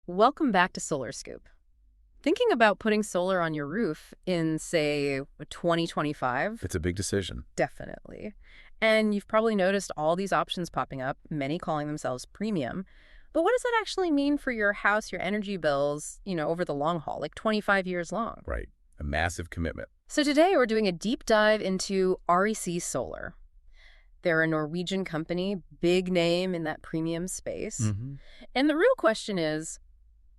Welcome back to Solar Scoop. Thinking about putting solar on your roof in, say, 2025? It's a big decision. Definitely. And you've probably noticed all these options popping up, many calling themselves premium. But what does that actually mean for your house, your energy bills, over the long haul, like 25 years long? Right. A massive commitment. So today we're doing a deep dive into REC Solar. They're a Norwegian company, big name in that premium space. And the real question is,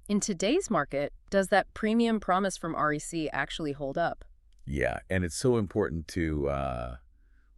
in today's market, does that premium promise from REC actually hold up? Yeah, and it's so important to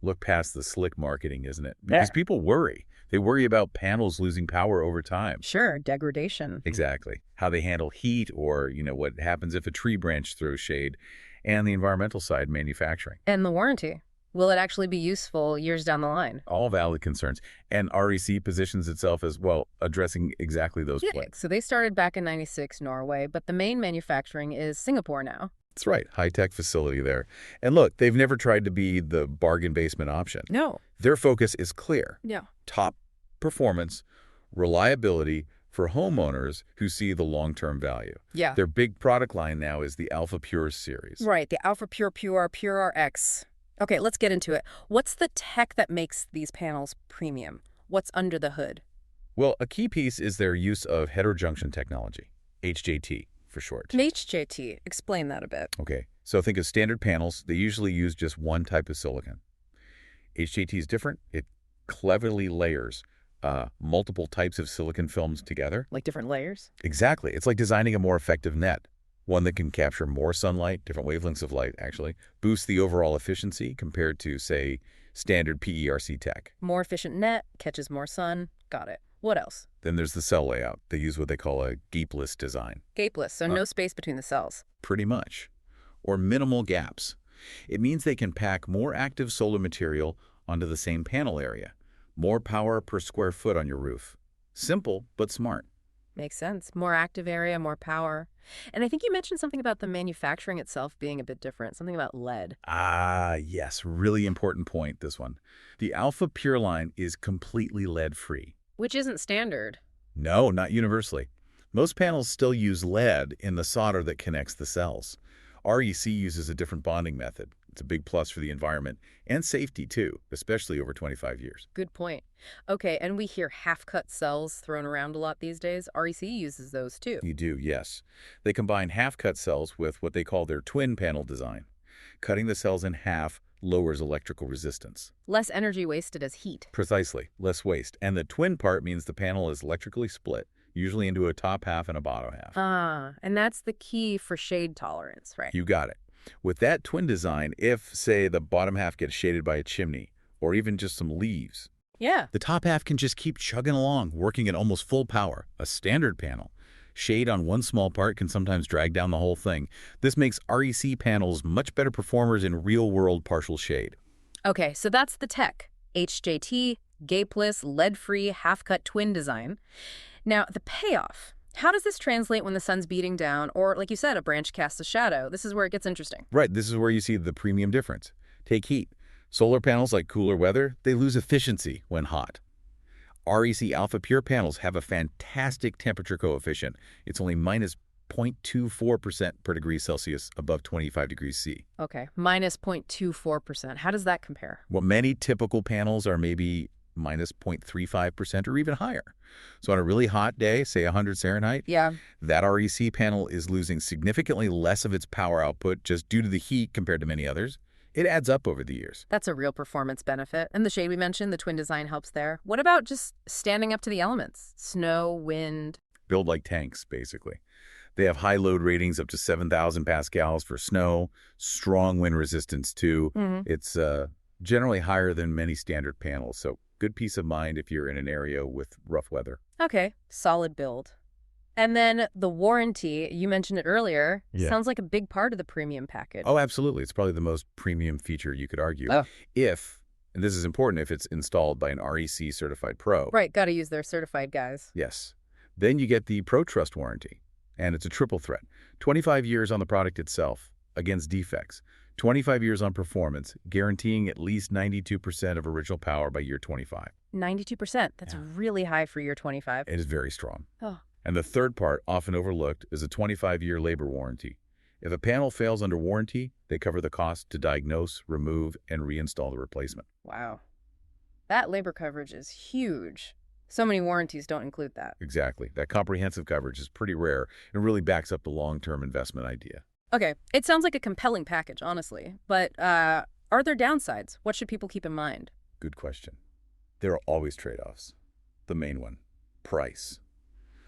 look past the slick marketing, isn't it? Because people worry. They worry about panels losing power over time. Sure, degradation. Exactly. How they handle heat or, what happens if a tree branch throws shade, and the environmental side, manufacturing. And the warranty. Will it actually be useful years down the line? All valid concerns. And REC positions itself as, well, addressing exactly those points. So they started back in '96, Norway, but the main manufacturing is Singapore now. That's right. High-tech facility there. And look, they've never tried to be the bargain basement option. No. Their focus is clear. Yeah. Top performance, reliability for homeowners who see the long-term value. Yeah. Their big product line now is the Alpha Pure series. Right, the Alpha Pure Pure, Pure RX. Okay, let's get into it. What's the tech that makes these panels premium? What's under the hood? Well, a key piece is their use of heterojunction technology, HJT for short. HJT, explain that a bit. Okay, so think of standard panels. They usually use just one type of silicon. HJT is different. It cleverly layers multiple types of silicon films together. Like different layers? Exactly. It's like designing a more effective net. One that can capture more sunlight, different wavelengths of light, actually, boost the overall efficiency compared to, say, standard PERC tech. More efficient net, catches more sun. Got it. What else? Then there's the cell layout. They use what they call a gapless design. Gapless, so no space between the cells. Pretty much. Or minimal gaps. It means they can pack more active solar material onto the same panel area. More power per square foot on your roof. Simple, but smart. Makes sense. More active area, more power. And I think you mentioned something about the manufacturing itself being a bit different, something about lead. Ah, yes. Really important point, this one. The Alpha Pure line is completely lead-free. Which isn't standard. No, not universally. Most panels still use lead in the solder that connects the cells. REC uses a different bonding method. It's a big plus for the environment and safety, too, especially over 25 years. Good point. Okay, and we hear half-cut cells thrown around a lot these days. REC uses those, too. You do, yes. They combine half-cut cells with what they call their twin panel design. Cutting the cells in half lowers electrical resistance. Less energy wasted as heat. Precisely, less waste. And the twin part means the panel is electrically split, usually into a top half and a bottom half. Ah, and that's the key for shade tolerance, right? You got it. With that twin design, if, say, the bottom half gets shaded by a chimney, or even just some leaves, Yeah. the top half can just keep chugging along, working at almost full power. A standard panel. Shade on one small part can sometimes drag down the whole thing. This makes REC panels much better performers in real-world partial shade. Okay, so that's the tech. HJT, gapless, lead-free, half-cut twin design. Now, the payoff. How does this translate when the sun's beating down, or, like you said, a branch casts a shadow? This is where it gets interesting. Right, this is where you see the premium difference. Take heat. Solar panels like cooler weather, they lose efficiency when hot. REC Alpha Pure panels have a fantastic temperature coefficient. It's only minus 0.24% per degree Celsius above 25 degrees C. Okay, minus 0.24%. How does that compare? Well, many typical panels are maybe minus 0.35% or even higher. So on a really hot day, say 100 Fahrenheit, Yeah. that REC panel is losing significantly less of its power output just due to the heat compared to many others. It adds up over the years. That's a real performance benefit. And the shade we mentioned, the twin design helps there. What about just standing up to the elements? Snow, wind? Build like tanks, basically. They have high load ratings up to 7,000 pascals for snow, strong wind resistance too. It's generally higher than many standard panels, so good peace of mind if you're in an area with rough weather. Okay, solid build. And then the warranty, you mentioned it earlier, sounds like a big part of the premium package. Oh, absolutely. It's probably the most premium feature you could argue. Oh. If, and this is important, if it's installed by an REC certified pro. Right, got to use their certified guys. Yes. Then you get the ProTrust warranty, and it's a triple threat. 25 years on the product itself against defects. 25 years on performance, guaranteeing at least 92% of original power by year 25. 92%. That's really high for year 25. It is very strong. Oh. And the third part, often overlooked, is a 25-year labor warranty. If a panel fails under warranty, they cover the cost to diagnose, remove, and reinstall the replacement. Wow. That labor coverage is huge. So many warranties don't include that. Exactly. That comprehensive coverage is pretty rare and really backs up the long-term investment idea. Okay, it sounds like a compelling package, honestly. But are there downsides? What should people keep in mind? Good question. There are always trade-offs. The main one, price.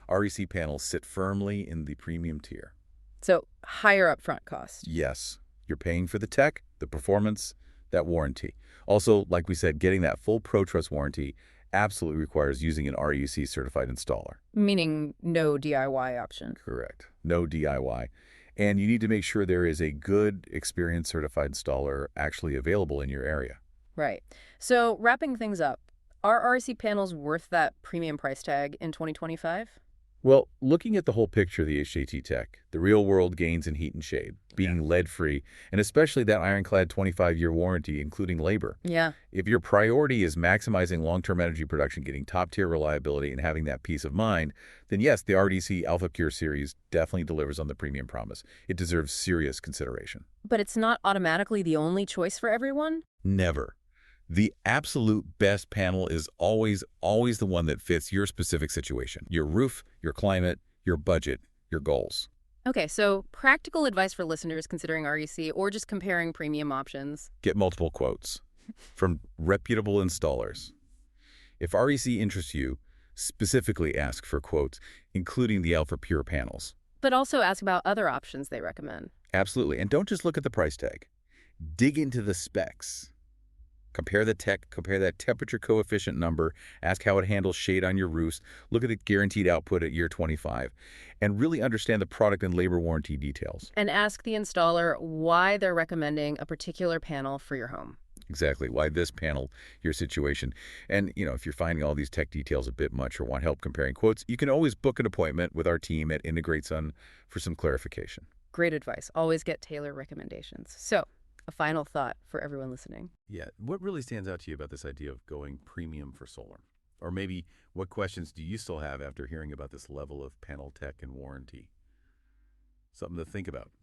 REC panels sit firmly in the premium tier. So, higher upfront cost. Yes, you're paying for the tech, the performance, that warranty. Also, like we said, getting that full ProTrust warranty absolutely requires using an REC certified installer. Meaning no DIY option. Correct. No DIY. And you need to make sure there is a good, experienced certified installer actually available in your area. Right. So, wrapping things up, are REC panels worth that premium price tag in 2025? Well, looking at the whole picture of the HJT tech, the real-world gains in heat and shade, being lead-free, and especially that ironclad 25-year warranty, including labor. Yeah. If your priority is maximizing long-term energy production, getting top-tier reliability, and having that peace of mind, then yes, the RDC Alpha Pure series definitely delivers on the premium promise. It deserves serious consideration. But it's not automatically the only choice for everyone? Never. The absolute best panel is always the one that fits your specific situation, your roof, your climate, your budget, your goals. Okay, so practical advice for listeners considering REC or just comparing premium options. Get multiple quotes from reputable installers. If REC interests you, specifically ask for quotes, including the Alpha Pure panels. But also ask about other options they recommend. Absolutely. And don't just look at the price tag. Dig into the specs. Compare the tech, compare that temperature coefficient number, ask how it handles shade on your roofs, look at the guaranteed output at year 25, and really understand the product and labor warranty details. And ask the installer why they're recommending a particular panel for your home. Exactly. Why this panel, your situation. And, if you're finding all these tech details a bit much or want help comparing quotes, you can always book an appointment with our team at Integrate Sun for some clarification. Great advice. Always get tailored recommendations. So, a final thought for everyone listening. Yeah. What really stands out to you about this idea of going premium for solar? Or maybe what questions do you still have after hearing about this level of panel tech and warranty? Something to think about.